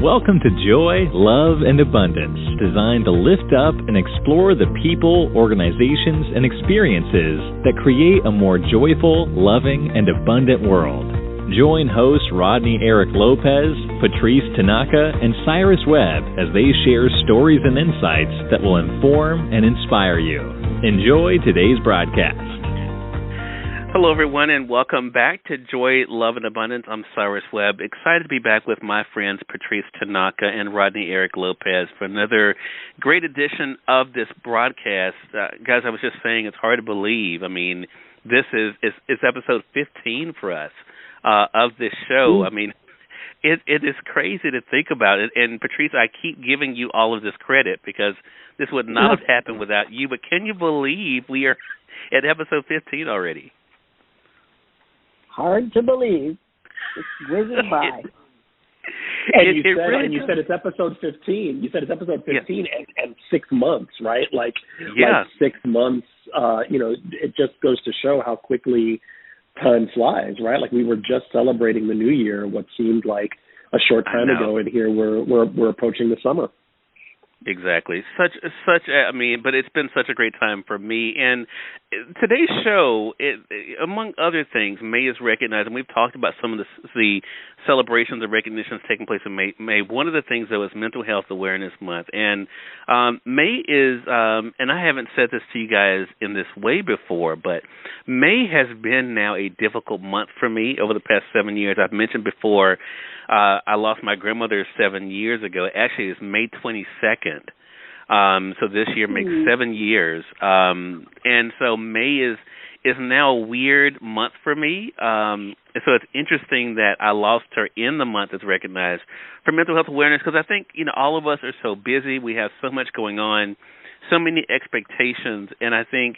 Welcome to Joy, Love, and Abundance, designed to lift up and explore the people, organizations, and experiences that create a more joyful, loving, and abundant world. Join hosts Rodney Eric Lopez, Patrice Tanaka, and Cyrus Webb as they share stories and insights that will inform and inspire you. Enjoy today's broadcast. Hello, everyone, and welcome back to Joy, Love, and Abundance. I'm Cyrus Webb, excited to be back with my friends Patrice Tanaka and Rodney Eric Lopez for another great edition of this broadcast. Guys, I was just saying it's hard to believe. I mean, this is episode 15 for us of this show. I mean, it is crazy to think about it. And, Patrice, I keep giving you all of this credit because this would not have happened without you. But can you believe we are at episode 15 already? Hard to believe. It's whizzing by. You said it's episode 15. You said it's episode 15 and 6 months, right? Like 6 months, it just goes to show how quickly time flies, right? Like we were just celebrating the new year, what seemed like a short time ago, and here we're approaching the summer. Exactly. But it's been such a great time for me. And today's show, among other things, May is recognized, and we've talked about some of the celebrations and recognitions taking place in May. One of the things, though, is Mental Health Awareness Month. And May is, and I haven't said this to you guys in this way before, but May has been now a difficult month for me over the past 7 years. I've mentioned before, I lost my grandmother 7 years ago. Actually, it's May 22nd. So this year makes 7 years. And so May is now a weird month for me. So it's interesting that I lost her in the month that's recognized for mental health awareness because I think, all of us are so busy. We have so much going on, so many expectations, and I think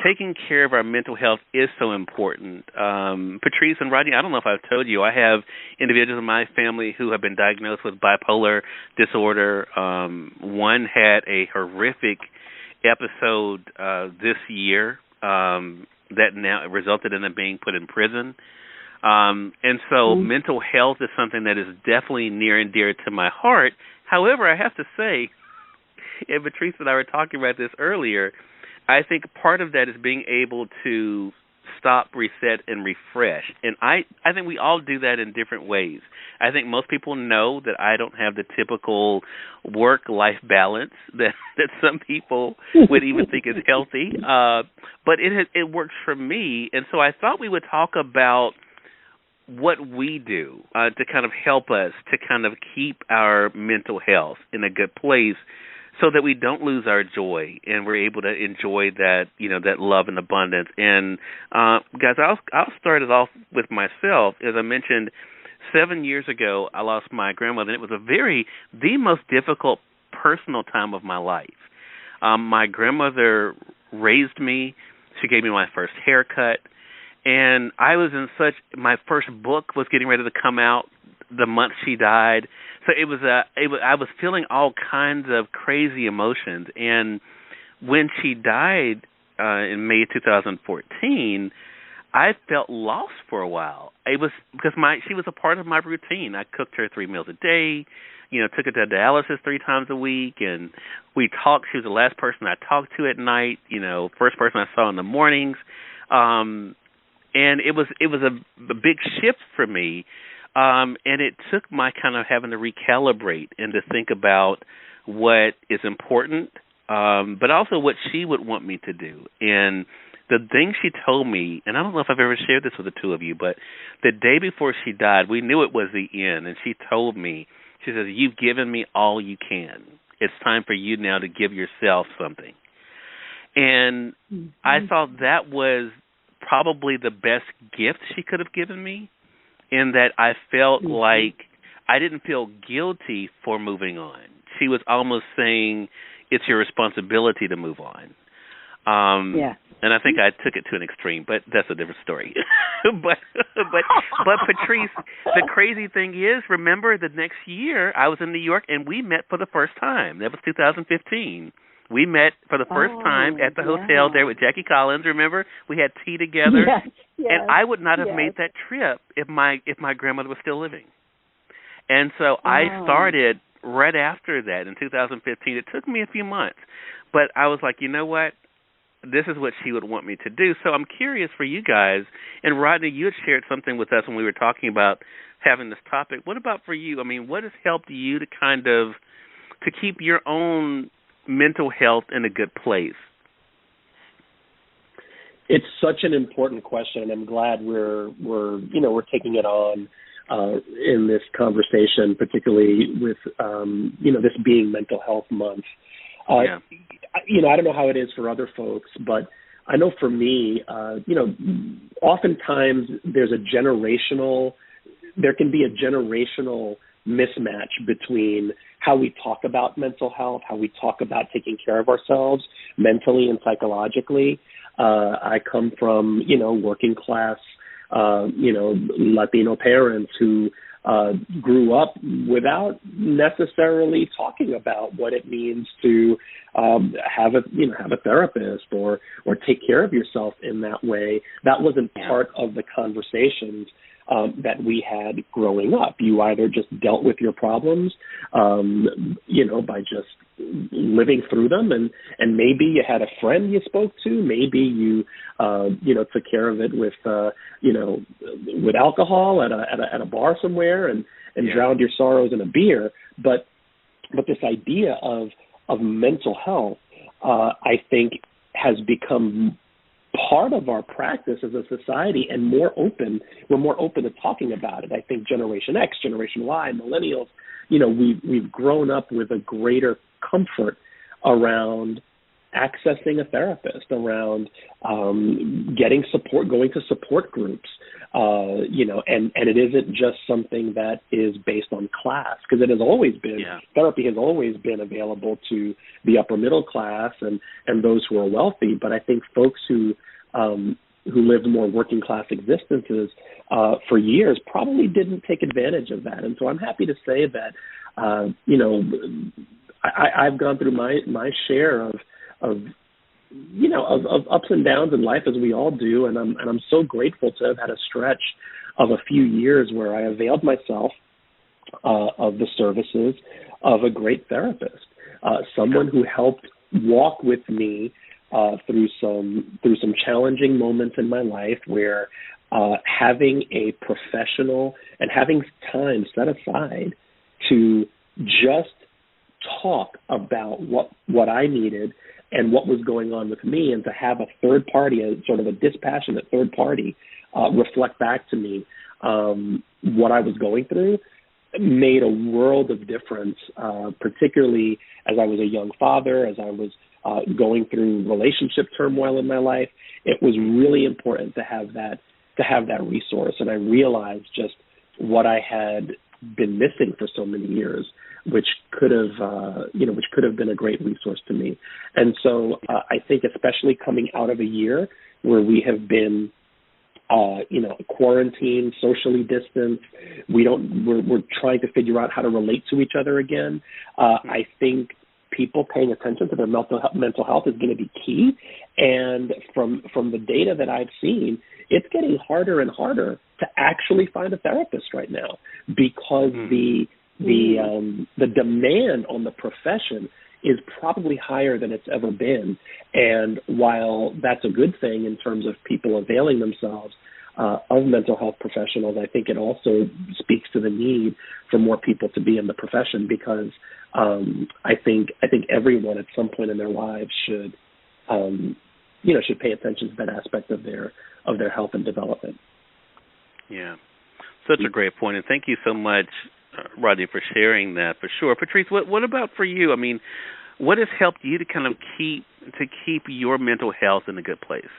taking care of our mental health is so important. Patrice and Rodney, I don't know if I've told you, I have individuals in my family who have been diagnosed with bipolar disorder. One had a horrific episode this year that now resulted in him being put in prison. And so mental health is something that is definitely near and dear to my heart. However, I have to say, and Patrice and I were talking about this earlier, I think part of that is being able to stop, reset, and refresh. And I think we all do that in different ways. I think most people know that I don't have the typical work-life balance that some people would even think is healthy. But it works for me. And so I thought we would talk about what we do to kind of help us to kind of keep our mental health in a good place so that we don't lose our joy and we're able to enjoy that, that love and abundance. And, guys, I'll start it off with myself. As I mentioned, 7 years ago, I lost my grandmother, and it was the most difficult personal time of my life. My grandmother raised me. She gave me my first haircut. And I was my first book was getting ready to come out the month she died. So I was feeling all kinds of crazy emotions. And when she died in May 2014, I felt lost for a while. It was because she was a part of my routine. I cooked her 3 meals a day, took her to dialysis 3 times a week, and we talked. She was the last person I talked to at night, first person I saw in the mornings. And it was a big shift for me. And it took my kind of having to recalibrate and to think about what is important, but also what she would want me to do. And the thing she told me, and I don't know if I've ever shared this with the two of you, but the day before she died, we knew it was the end. And she told me, she says, "You've given me all you can. It's time for you now to give yourself something." And I thought that was probably the best gift she could have given me, in that I felt like I didn't feel guilty for moving on. She was almost saying it's your responsibility to move on. And I think I took it to an extreme, but that's a different story. but Patrice, the crazy thing is, remember the next year I was in New York and we met for the first time. That was 2015. We met for the first time at the hotel there with Jackie Collins. Remember, we had tea together, and I would not have made that trip if my grandmother was still living. And so I started right after that in 2015. It took me a few months, but I was like, you know what? This is what she would want me to do. So I'm curious for you guys, and Rodney, you had shared something with us when we were talking about having this topic. What about for you? I mean, what has helped you to kind of to keep your own mental health in a good place? It's such an important question, and I'm glad we're taking it on in this conversation, particularly with this being Mental Health Month. I don't know how it is for other folks, but I know for me, oftentimes there can be a generational mismatch between how we talk about mental health, how we talk about taking care of ourselves mentally and psychologically. I come from, working class, Latino parents who grew up without necessarily talking about what it means to have a therapist or take care of yourself in that way. That wasn't part of the conversations that we had growing up. You either just dealt with your problems, by just living through them, and maybe you had a friend you spoke to, maybe you took care of it with alcohol at a bar somewhere and drowned your sorrows in a beer. But this idea of mental health, I think, has become part of our practice as a society, and we're more open to talking about it. I think Generation X, Generation Y, millennials, we've grown up with a greater comfort around accessing a therapist, around getting support, going to support groups, and it isn't just something that is based on class, because it has always been, therapy has always been available to the upper middle class and those who are wealthy. But I think folks who lived more working class existences for years probably didn't take advantage of that. And so I'm happy to say that, I've gone through my share of ups and downs in life, as we all do, and I'm so grateful to have had a stretch of a few years where I availed myself of the services of a great therapist, someone who helped walk with me through some challenging moments in my life, where having a professional and having time set aside to just talk about what I needed and what was going on with me, and to have a third party, a sort of a dispassionate third party, reflect back to me what I was going through, made a world of difference, particularly as I was a young father, as I was going through relationship turmoil in my life. It was really important to have that resource, and I realized just what I had been missing for so many years, which could have been a great resource to me. And so I think, especially coming out of a year where we have been, quarantined, socially distanced, we're trying to figure out how to relate to each other again. I think people paying attention to their mental health is going to be key. And from the data that I've seen, it's getting harder and harder to actually find a therapist right now, because the demand on the profession is probably higher than it's ever been. And while that's a good thing in terms of people availing themselves of mental health professionals, I think it also speaks to the need for more people to be in the profession, because I think everyone at some point in their lives should pay attention to that aspect of their health and development. Yeah, such a great point, and thank you so much, Rodney, for sharing that. For sure, Patrice, what about for you? I mean, what has helped you to kind of keep your mental health in a good place?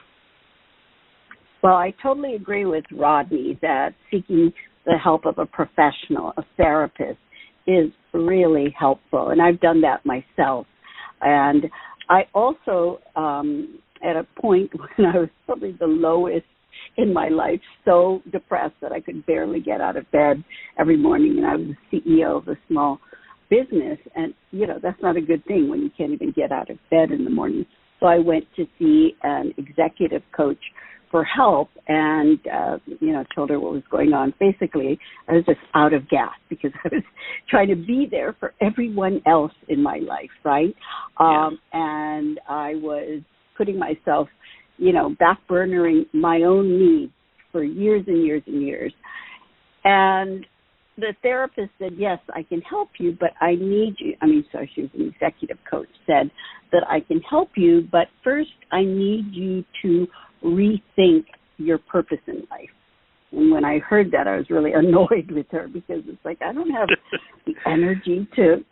Well, I totally agree with Rodney that seeking the help of a professional, a therapist, is really helpful, and I've done that myself. And I also, at a point when I was probably the lowest in my life, so depressed that I could barely get out of bed every morning, and I was the CEO of a small business, and, that's not a good thing when you can't even get out of bed in the morning. So I went to see an executive coach for help and, told her what was going on. Basically, I was just out of gas because I was trying to be there for everyone else in my life, right? And I was putting myself, back-burnering my own needs for years and years and years. And the therapist said, yes, I can help you, but I need you. She was an executive coach, said that I can help you, but first I need you to rethink your purpose in life. And when I heard that, I was really annoyed with her because it's like, I don't have the energy to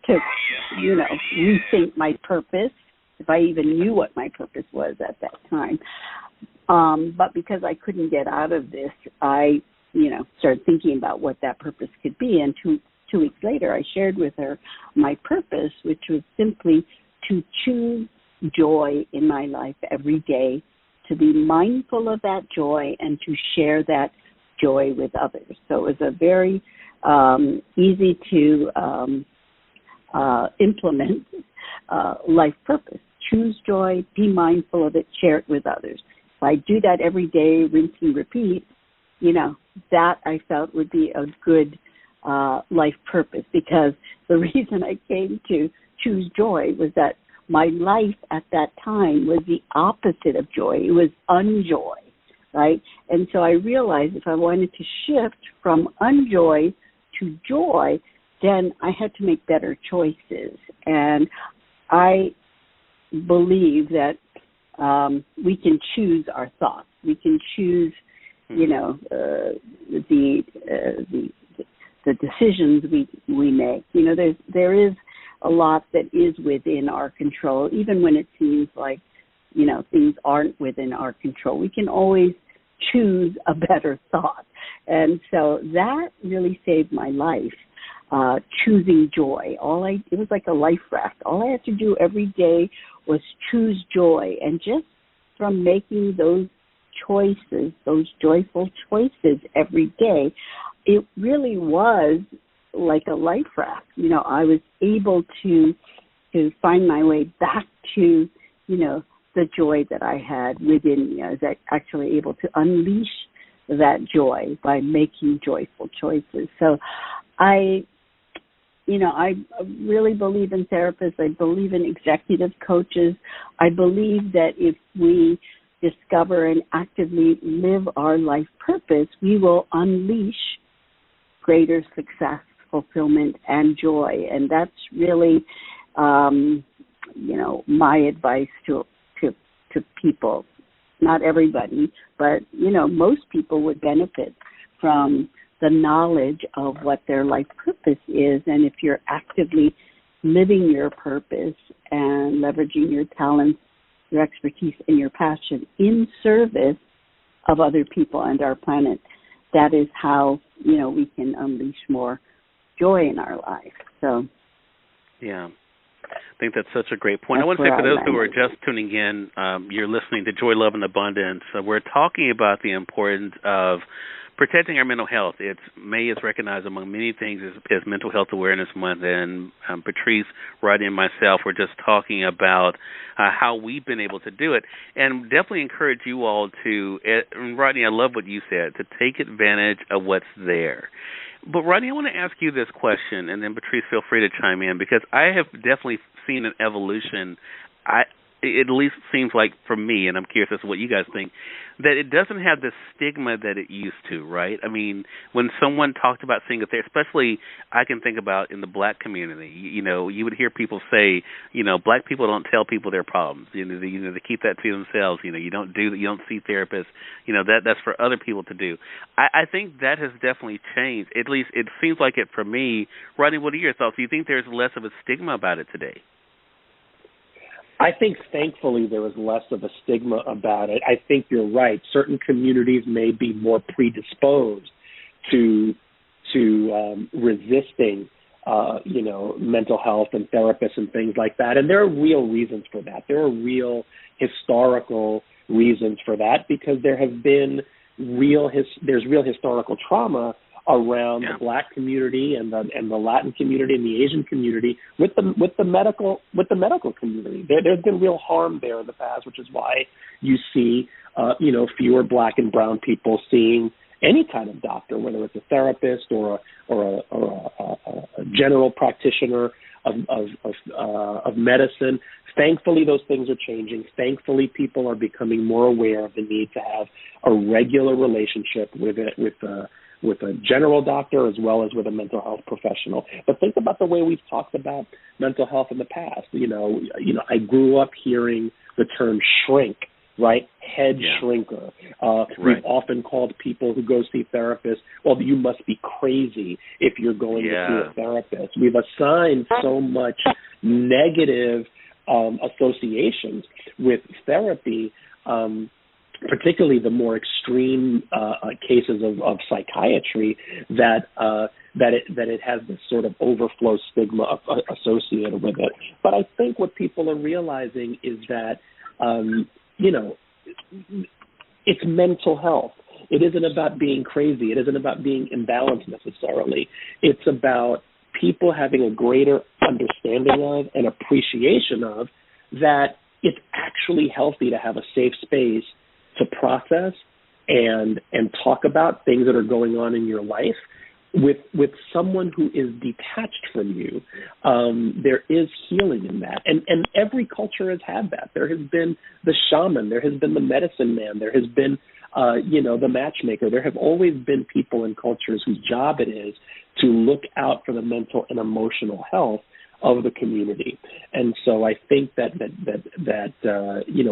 rethink my purpose, if I even knew what my purpose was at that time. But because I couldn't get out of this, I started thinking about what that purpose could be. And two weeks later, I shared with her my purpose, which was simply to choose joy in my life every day, to be mindful of that joy and to share that joy with others. So it was a very easy to implement life purpose. Choose joy, be mindful of it, share it with others. If I do that every day, rinse and repeat, that I felt would be a good life purpose, because the reason I came to choose joy was that my life at that time was the opposite of joy. It was unjoy, right? And so I realized if I wanted to shift from unjoy to joy, then I had to make better choices. And I believe that we can choose our thoughts. We can choose, the decisions we make. There is a lot that is within our control, even when it seems like, things aren't within our control. We can always choose a better thought. And so that really saved my life, choosing joy. It was like a life raft. All I had to do every day was choose joy. And just from making those choices, those joyful choices every day, it really was like a life raft. I was able to find my way back to, the joy that I had within me. I was actually able to unleash that joy by making joyful choices. So I really believe in therapists. I believe in executive coaches. I believe that if we discover and actively live our life purpose, we will unleash greater success, fulfillment, and joy. And that's really, my advice to people. Not everybody, but, most people would benefit from the knowledge of what their life purpose is. And if you're actively living your purpose and leveraging your talents, your expertise, and your passion in service of other people and our planet, that is how, we can unleash more joy in our life. So, yeah, I think that's such a great point. I want to say for those who are just tuning in, you're listening to Joy, Love, and Abundance. We're talking about the importance of protecting our mental health. May is recognized among many things as Mental Health Awareness Month, and Patrice, Rodney, and myself were just talking about how we've been able to do it, and definitely encourage you all to, and Rodney, I love what you said, to take advantage of what's there. But Rodney, I want to ask you this question, and then Patrice, feel free to chime in, because I have definitely seen an evolution. It at least seems like for me, and I'm curious as to what you guys think, that it doesn't have the stigma that it used to, right? I mean, when someone talked about seeing a therapist, especially I can think about in the black community, you would hear people say, black people don't tell people their problems. They keep that to themselves. You don't see therapists. That's for other people to do. I think that has definitely changed. At least it seems like it for me. Rodney, what are your thoughts? Do you think there's less of a stigma about it today? I think, thankfully, there is less of a stigma about it. I think you're right. Certain communities may be more predisposed to resisting, mental health and therapists and things like that. And there are real reasons for that. There are real historical reasons for that, because there have been real historical trauma around the Black community and the Latin community and the Asian community with the medical community. There's been real harm there in the past, which is why you see fewer Black and brown people seeing any kind of doctor, whether it's a therapist or a general practitioner of medicine. Thankfully, those things are changing. Thankfully, people are becoming more aware of the need to have a regular relationship with a general doctor as well as with a mental health professional. But think about the way we've talked about mental health in the past. I grew up hearing the term shrink, right? Head shrinker. We've often called people who go see therapists, well, you must be crazy if you're going to see a therapist. We've assigned so much negative associations with therapy, particularly the more extreme cases of psychiatry, that it has this sort of overflow stigma associated with it. But I think what people are realizing is that, it's mental health. It isn't about being crazy. It isn't about being imbalanced necessarily. It's about people having a greater understanding of and appreciation of that it's actually healthy to have a safe space to process and talk about things that are going on in your life with someone who is detached from you. There is healing in that. And every culture has had that. There has been the shaman. There has been the medicine man. There has been, the matchmaker. There have always been people in cultures whose job it is to look out for the mental and emotional health of the community. And so I think that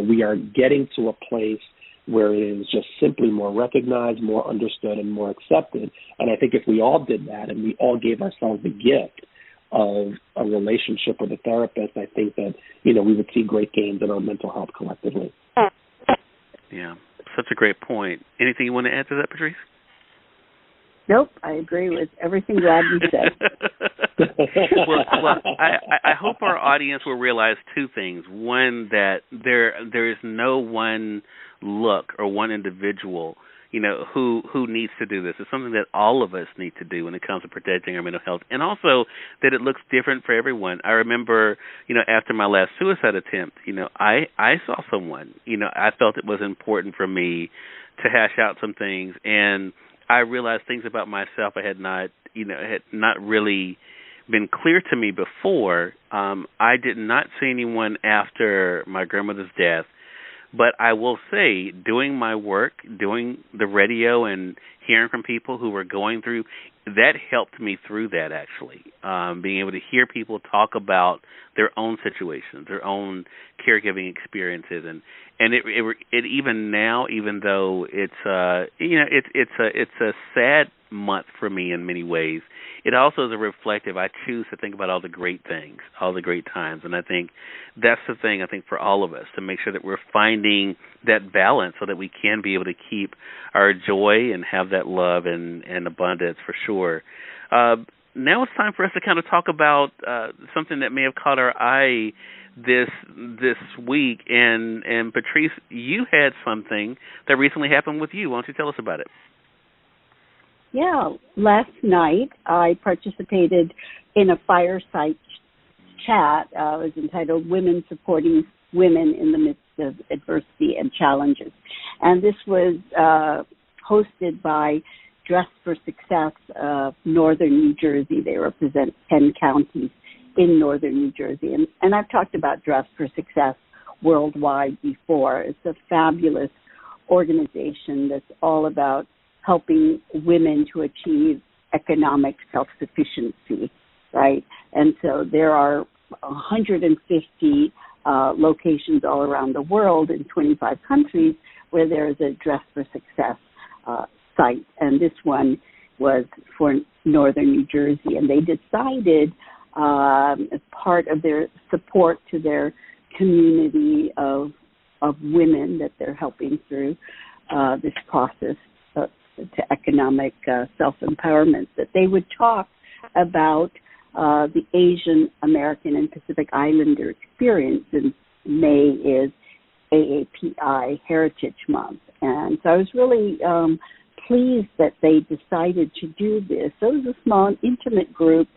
we are getting to a place where it is just simply more recognized, more understood, and more accepted. And I think if we all did that and we all gave ourselves the gift of a relationship with a therapist, I think that, we would see great gains in our mental health collectively. Yeah, such a great point. Anything you want to add to that, Patrice? Nope, I agree with everything Robbie said. well, I hope our audience will realize two things. One, that there is no one look or one individual, who needs to do this. It's something that all of us need to do when it comes to protecting our mental health, and also that it looks different for everyone. I remember, after my last suicide attempt, I saw someone, I felt it was important for me to hash out some things, and I realized things about myself I had not really been clear to me before. I did not see anyone after my grandmother's death, but I will say, doing my work, doing the radio and hearing from people who were going through, that helped me through that, actually. Being able to hear people talk about their own situations, their own caregiving experiences, and it even now, even though it's a sad month for me in many ways, it also is a reflective. I choose to think about all the great things, all the great times, and I think that's the thing, I think, for all of us, to make sure that we're finding that balance so that we can be able to keep our joy and have that love and abundance, for sure. Now it's time for us to kind of talk about something that may have caught our eye this week, and Patrice, you had something that recently happened with you. Why don't you tell us about it? Yeah, last night I participated in a fireside chat. It was entitled "Women Supporting Women in the Midst of Adversity and Challenges," and this was hosted by Dress for Success of Northern New Jersey. They represent 10 counties in Northern New Jersey. And I've talked about Dress for Success worldwide before. It's a fabulous organization that's all about helping women to achieve economic self-sufficiency, right? And so there are 150 locations all around the world in 25 countries where there is a Dress for Success site. And this one was for Northern New Jersey. And they decided, as part of their support to their community of women that they're helping through this process to economic self-empowerment, that they would talk about the Asian American and Pacific Islander experience. And May is AAPI Heritage Month. And so I was really pleased that they decided to do this. So it was a small, intimate group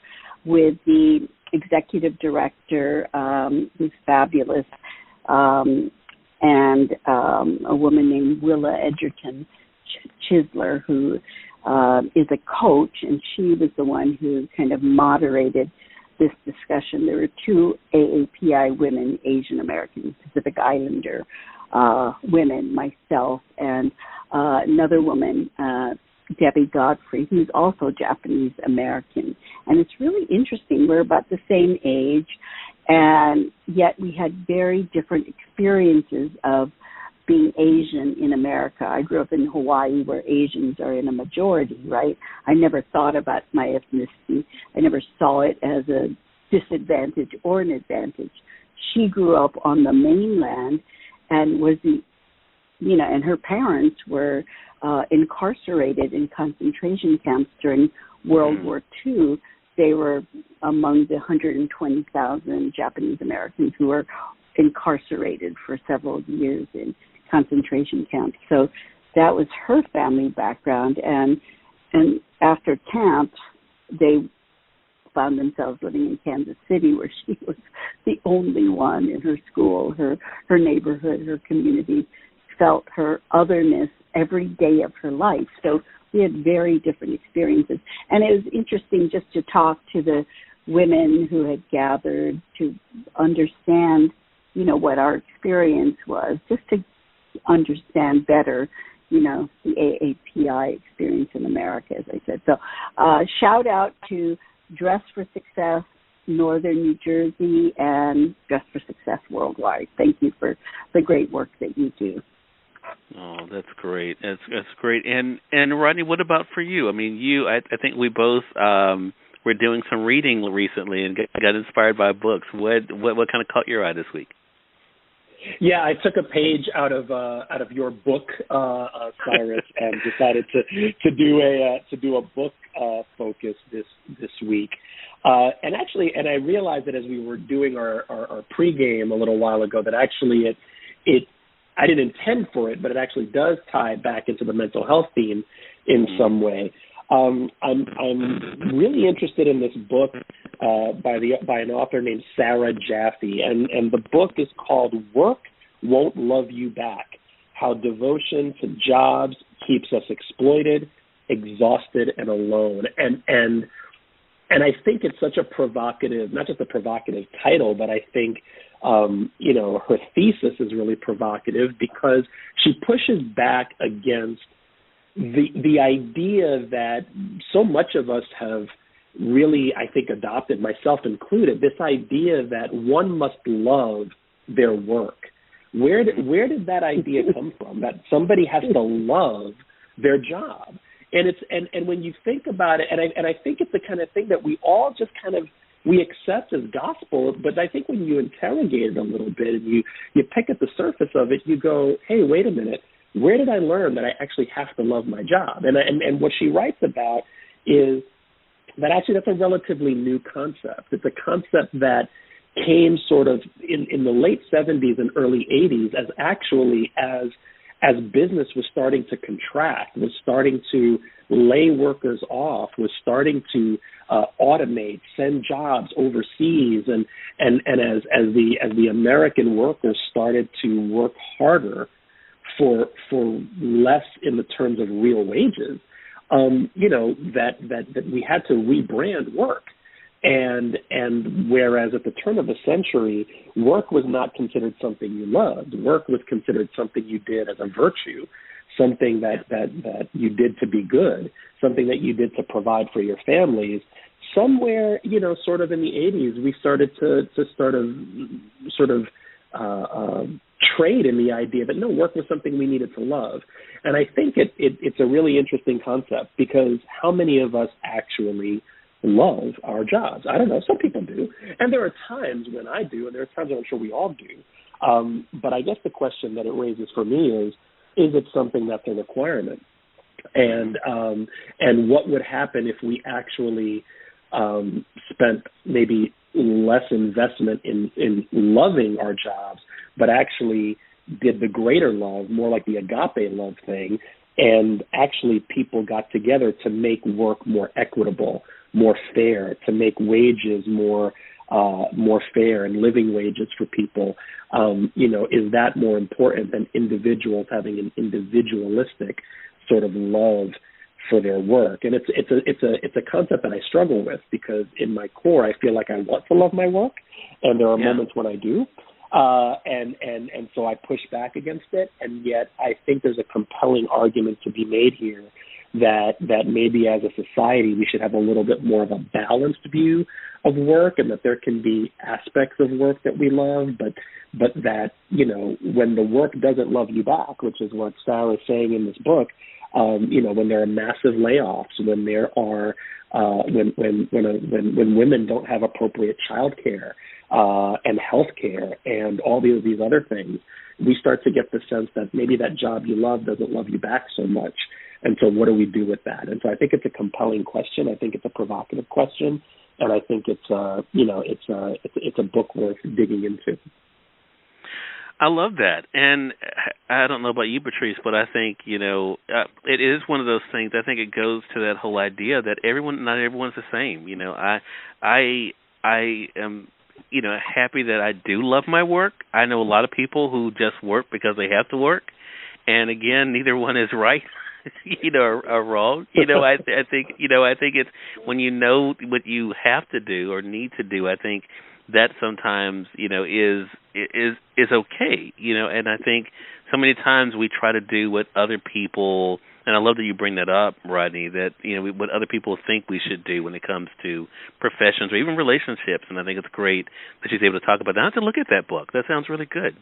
with the executive director, who's fabulous, and a woman named Willa Edgerton Chisler, who is a coach, and she was the one who kind of moderated this discussion. There were two AAPI women, Asian American Pacific Islander women, myself, and another woman, Debbie Godfrey, who's also Japanese American. And it's really interesting. We're about the same age, and yet we had very different experiences of being Asian in America. I grew up in Hawaii, where Asians are in a majority, right? I never thought about my ethnicity. I never saw it as a disadvantage or an advantage. She grew up on the mainland and was and her parents were incarcerated in concentration camps during World War II. They were among the 120,000 Japanese Americans who were incarcerated for several years in concentration camps. So that was her family background. And after camp, they found themselves living in Kansas City, where she was the only one in her school, her neighborhood, her community, felt her otherness every day of her life. So we had very different experiences. And it was interesting just to talk to the women who had gathered to understand, what our experience was, just to understand better, the AAPI experience in America, as I said. So shout out to Dress for Success, Northern New Jersey, and Dress for Success Worldwide. Thank you for the great work that you do. Oh, that's great. That's great. And Rodney, what about for you? I mean, I think we both were doing some reading recently and got inspired by books. What kind of caught your eye this week? Yeah, I took a page out of your book, Cyrus, and decided to do a book focus this week. And I realized that as we were doing our pregame a little while ago, that actually it I didn't intend for it, but it actually does tie back into the mental health theme in some way. I'm really interested in this book by an author named Susan Jaffe, and the book is called "Work Won't Love You Back: How Devotion to Jobs Keeps Us Exploited, Exhausted, and Alone." And I think it's such a provocative, not just a provocative title, but I think her thesis is really provocative because she pushes back against the idea that so much of us have really, I think, adopted, myself included, this idea that one must love their work. Where did that idea come from? That somebody has to love their job? And when you think about it, and I think it's the kind of thing that we all just kind of we accept as gospel, but I think when you interrogate it a little bit and you pick at the surface of it, you go, hey, wait a minute, where did I learn that I actually have to love my job? And what she writes about is that actually that's a relatively new concept. It's a concept that came sort of in the late 70s and early 80s as business was starting to contract, was starting to lay workers off, was starting to automate, send jobs overseas, and as the American workers started to work harder for less in the terms of real wages, that we had to rebrand work. And whereas at the turn of the century, work was not considered something you loved. Work was considered something you did as a virtue, something that you did to be good, something that you did to provide for your families. Somewhere, sort of in the 80s, we started to trade in the idea that no, work was something we needed to love. And I think it's a really interesting concept because how many of us actually love our jobs? I don't know. Some people do. And there are times when I do, and there are times when I'm sure we all do. But I guess the question that it raises for me is it something that's a requirement? And what would happen if we actually spent maybe less investment in loving our jobs, but actually did the greater love, more like the agape love thing, And actually people got together to make work more equitable, more fair, to make wages more fair and living wages for people. Is that more important than individuals having an individualistic sort of love for their work? And it's a concept that I struggle with, because in my core I feel like I want to love my work, and there are moments when I do, and so I push back against it. And yet I think there's a compelling argument to be made here that maybe as a society we should have a little bit more of a balanced view of work, and that there can be aspects of work that we love, but that, when the work doesn't love you back, which is what Sarah is saying in this book, when there are massive layoffs, when there are when women don't have appropriate childcare and health care and all these other things, we start to get the sense that maybe that job you love doesn't love you back so much. And so what do we do with that? And so I think it's a compelling question. I think it's a provocative question. And I think it's a book worth digging into. I love that. And I don't know about you, Patrice, but I think, it is one of those things. I think it goes to that whole idea that not everyone's the same. I am, happy that I do love my work. I know a lot of people who just work because they have to work. And again, neither one is right. Are wrong. I think it's when you know what you have to do or need to do. I think that sometimes is okay. And I think so many times we try to do what other people. And I love that you bring that up, Rodney. That what other people think we should do when it comes to professions or even relationships. And I think it's great that she's able to talk about that. I have to look at that book. That sounds really good.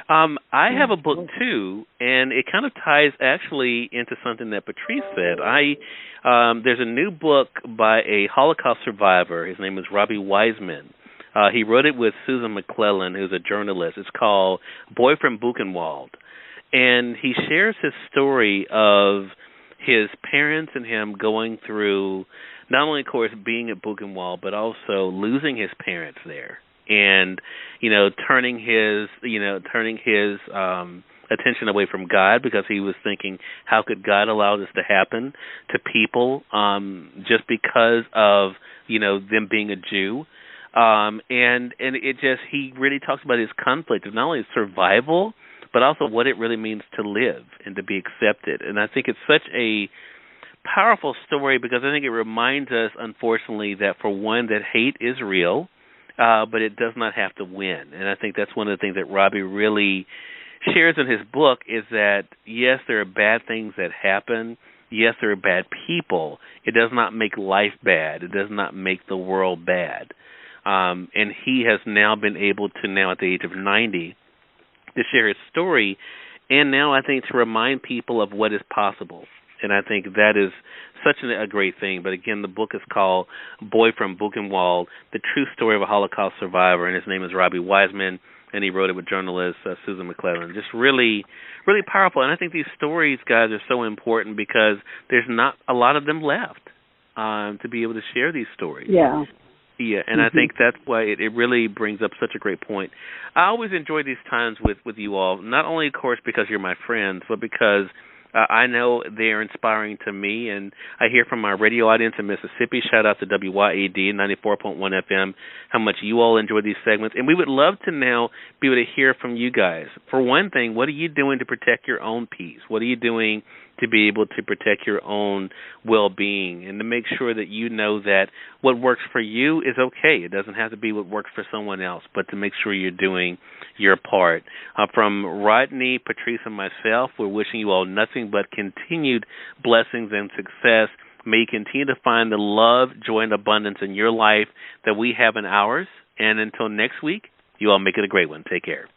I have a book too, and it kind of ties actually into something that Patrice said. There's a new book by a Holocaust survivor. His name is Robbie Weisman. He wrote it with Susan McClelland, who's a journalist. It's called Boy from Buchenwald, and he shares his story of his parents and him going through not only, of course, being at Buchenwald, but also losing his parents there. And turning his attention away from God, because he was thinking, how could God allow this to happen to people just because of them being a Jew, and it just, he really talks about his conflict of not only survival but also what it really means to live and to be accepted. And I think it's such a powerful story, because I think it reminds us, unfortunately, that for one, that hate is real. But it does not have to win. And I think that's one of the things that Robbie really shares in his book, is that, yes, there are bad things that happen. Yes, there are bad people. It does not make life bad. It does not make the world bad. And he has now been able to, now at the age of 90, to share his story, and now I think to remind people of what is possible. And I think that is such a great thing. But again, the book is called Boy from Buchenwald, The True Story of a Holocaust Survivor, and his name is Robbie Weisman, and he wrote it with journalist Susan McClelland. Just really, really powerful. And I think these stories, guys, are so important, because there's not a lot of them left to be able to share these stories. Yeah. Yeah, and I think that's why it really brings up such a great point. I always enjoy these times with you all, not only, of course, because you're my friends, but because I know they're inspiring to me, and I hear from our radio audience in Mississippi. Shout out to WYAD 94.1 FM, how much you all enjoy these segments. And we would love to now be able to hear from you guys. For one thing, what are you doing to protect your own peace? What are you doing to be able to protect your own well-being, and to make sure that you know that what works for you is okay? It doesn't have to be what works for someone else, but to make sure you're doing your part. From Rodney, Patrice, and myself, we're wishing you all nothing but continued blessings and success. May you continue to find the love, joy, and abundance in your life that we have in ours. And until next week, you all make it a great one. Take care.